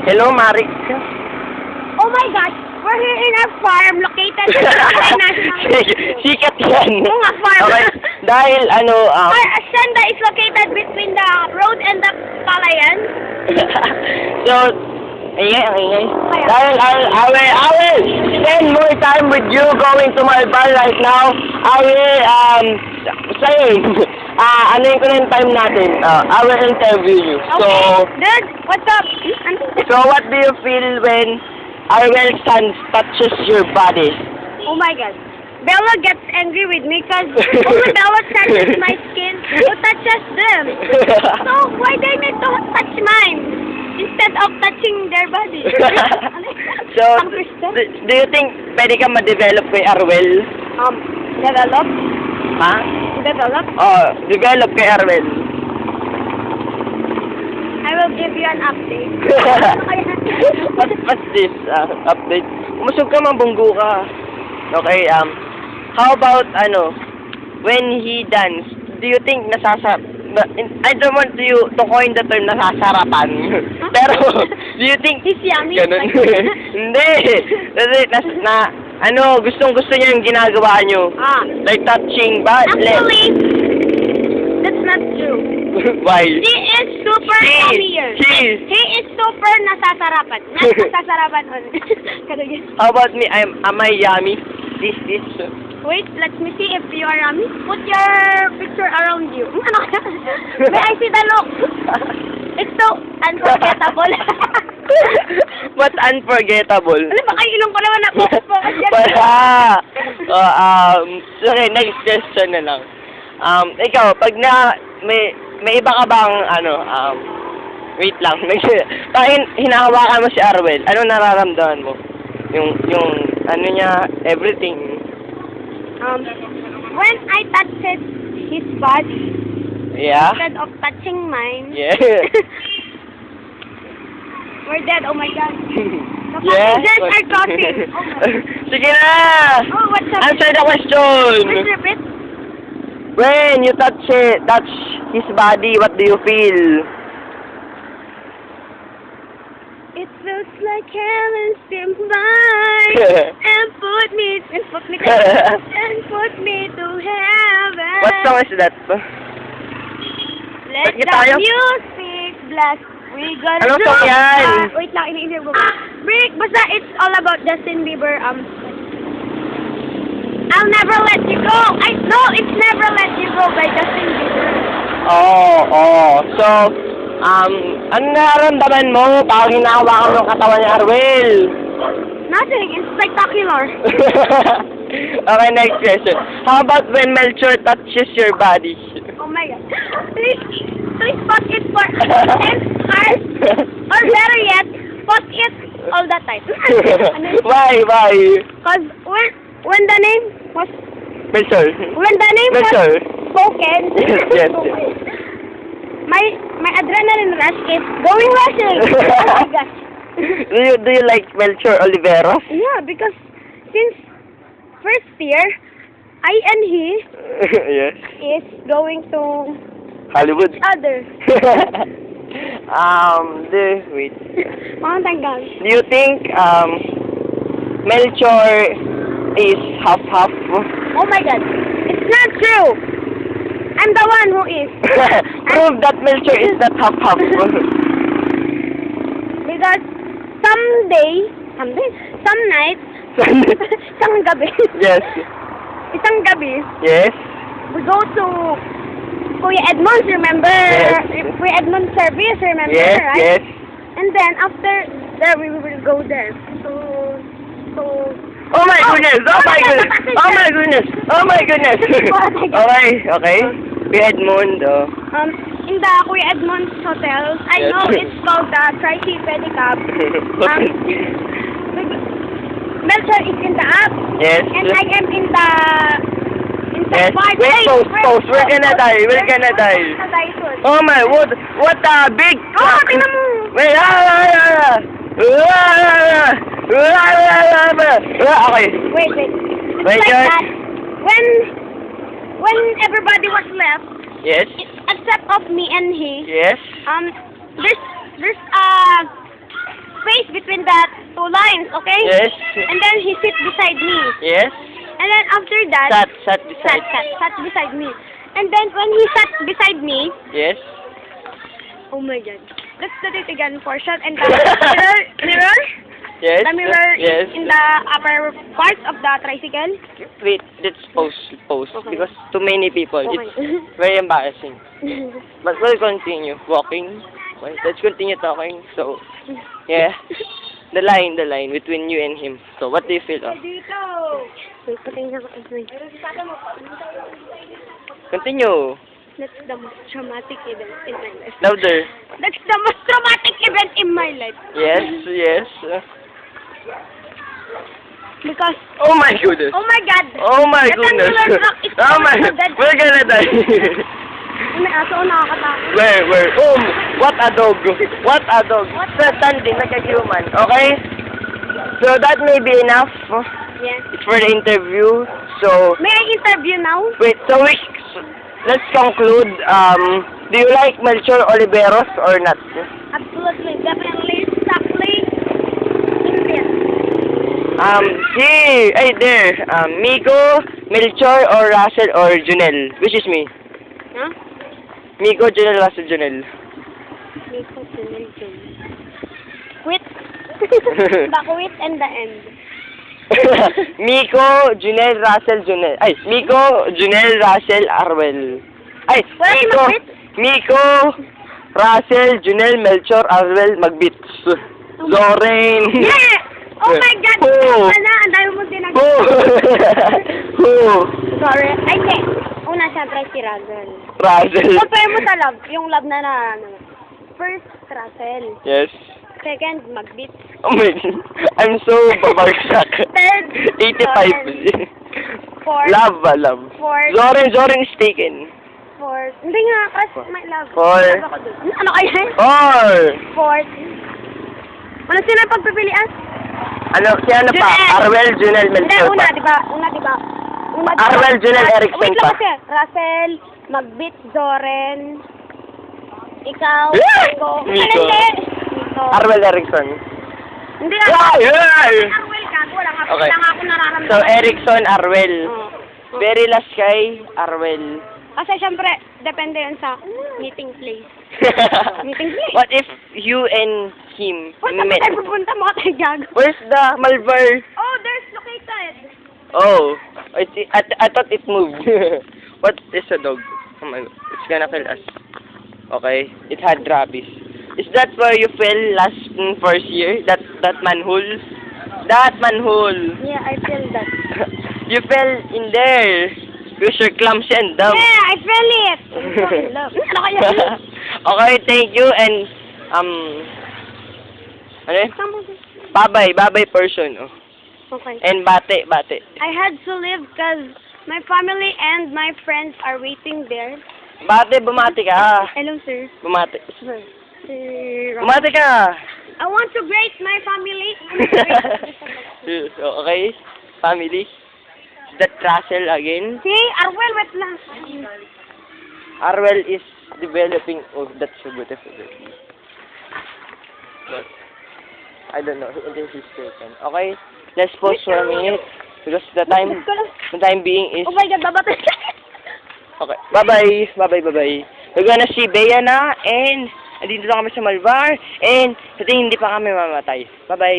Hello, Marik. Oh my gosh, we're here in our farm located in the National Sikat yan. Oo nga, farm. Okay, dahil Our hacienda is located between the road and the palayan. so, ingay, ang ingay. Dahil I will spend more time with you going to my bar right now. I will, saying, ano ko na yung time natin. I will interview you. So, Dude, what's up? so what do you feel when Arwell's son touches your body? Oh my god. Bella gets angry with me because when Bella touches my skin, who touches them? So why they need to touch mine instead of touching their body? So, do you think pwede ka ma-develop kay Arwell? Develop? Ha? Develop? Oh, develop kay Arwell. I will give you an update. What's this update? Umusog ka, mabunggo ka. Okay, how about, when he dance, do you think I don't want you to coin the term nasasarapan. Pero, do you think... He's yummy. Ganun. Hindi. Gustong-gusto niya yung ginagawa niyo. Like touching, but... Actually, that's not true. Why? He is super yummier. He is super nasasarapan. Nasasarapan. How about me? Am I yummy? This. Wait, let me see if you are yummy. Put your picture around you. May I see the look? It's so unforgettable. What unforgettable? Ano ba kayo ilong ko naman na focus yan? Okay, next question na lang. Ikaw, pag may iba ka bang, wait lang. Pag hinahawakan mo si Arwell, ano nararamdaman mo? Yung niya, everything. When I touched his body, Yeah? instead of touching mine, Yeah. we're dead, oh my god. The Yeah? passengers are crossing. Sige na! Oh, what's up? Answer the question! Please repeat. When you touch his body, what do you feel? It feels like heaven stepped by and put me to heaven. What song is that? Let Bakit the tayo? music blast. We gonna Anong do song yan? it. Wait lang, ini-interview ko. Basta it's all about Justin Bieber. I'll never let you go. It's never let you go by Justin Bieber. So, ano nararamdaman mo pag hinahawakan mo ang katawan ni Arwell? Nothing. It's spectacular. Okay, next question. How about when Melchor touches your body? Oh my god. Please put it for 10 hours. Or better yet, put it all the time. Why? Because when the name was Melchor. was spoken, Yes. my adrenaline rush is going rushing. Oh my gosh. Do you like Melchor Oliveros? Yeah, because since first year, I and he Yes. is going to Hollywood. other. Wait. Mountain God. Do you think Melchor is half-half? Oh my god. It's not true. I'm the one who is. Prove that Melchor is not half-half. Because some night, isang gabi. Yes. Isang gabi, Yes. we go to Kuya Edmond's, remember? Yes. Kuya Edmond's service, remember, Yes. right? Yes. And then after there, we will go there. Oh my goodness! Oh my goodness! Oh my goodness! Oh my goodness! Okay. Kuya Edmond. In the Kuya Edmond's hotel, I Yes. know it's called the Tri-C Pedicab. Melchor is in the app. Yes. And I am in the Yes. part. Wait, pause. We're gonna die. We're gonna die. Oh my, what a big... Oh, tingnan mo. Wait, okay. Wait. It's Wait, like George. that. When everybody was left, Yes. except of me and he, Yes. there's between the two lines, okay? Yes. And then he sit beside me. Yes. And then after that, Sat beside. sat beside me. And then when he sat beside me, Yes. oh my God, that's the titigan portion and the mirror. Yes. The mirror Yes. is in the upper part of the tricycle. Wait, let's pause Okay. because too many people. Okay. It's very embarrassing. But we'll continue walking. Wait, let's continue talking. So, yeah, the line between you and him. So, what do you feel? Dito. Wait, patingin ako. Continue. That's the most traumatic event in my life. Louder. That's the most traumatic event in my life. Yes, yes. Because, Oh my goodness. oh my God. Oh my The goodness. tumbler truck is Oh my. so dead. We're gonna die. May aso, nakakatakot. Where? Oh, what a dog. What a dog. Standing like a human. Okay? So that may be enough Yes. for the interview. So, May I interview now? wait, so let's conclude. Do you like Melchor Oliveros or not? Absolutely, definitely, exactly. Yes. There. Miko, Melchor, or Russell, or Junel? Which is me? Huh? Miko, Junel, Russell, Junel. Quit. The quit and the end. Miko, Junel, Russell, Junel. Ay, Miko, Junel, Russell, Arwel. Ay, Wala yung magbit? Miko, Russell, Junel, Melchor, Arwel, magbits. Zoren. Yeah! Oh my God! Who? Wala, ang dami mong Who? tinag- Who? Sorry. Ay, hindi. Una, siyempre, si Russell. Russell. Compare mo sa love. Yung love na ano. First, Russell. Yes. Second, magbit. Oh my God. I'm so babagsak. Third, 85. Fourth. Love. Fourth. Zoren is taken. Fourth. Hindi nga, kasi my love. Four. Love ako dun. Ano kaya? Or, Fourth. Ano sino ang pagpipilian? ano pa? Junel. Arwel, Junel, Hindi, Melchor una, pa. di ba? Una, di ba? Una, di ba? Arwel, Junel, Erickson Wait lang pa. kasi. Russell, magbit, Zoren, ikaw, Yeah! Miko. Miko. Hindi. Miko. Arwel Erickson. Hindi nga. Yeah! Arwel ka. Wala nga. Okay. Wala nga ako nararamdaman. So, Erickson, Arwel. Oo. Very last kay Arwel. Kasi syempre, depende yun sa meeting place. Meeting place. What if you and him Punta pa met? tayo pupunta, mga tayo gago. Where's the Malvar? Oh, there's located. Oh, I thought it moved. What is a dog? Oh my God, it's gonna kill us. Okay, it had rabies. Is that where you fell last first year? That manhole? That manhole. Yeah, I feel that. You fell in there. Because you're clumsy and dumb. Yeah, I feel it. Love. Ano kaya? Okay, thank you and ano yun? Babay person. Oh. Okay. And bate. I had to leave because my family and my friends are waiting there. Bate, bumati ka. Hello, sir. Bumati. Sir. Bumati ka. I want to greet my family. Okay, family. That Russell again. See, Arwel, wait lang. Arwel is developing. Oh, that's so beautiful. But I don't know. I think he's taken. Okay, let's pause for a minute because the time being is. Oh my God, babatay. Okay, bye. We're gonna see Bea na and andito na kami sa Malvar and sa tingin hindi pa kami mamatay. Bye-bye.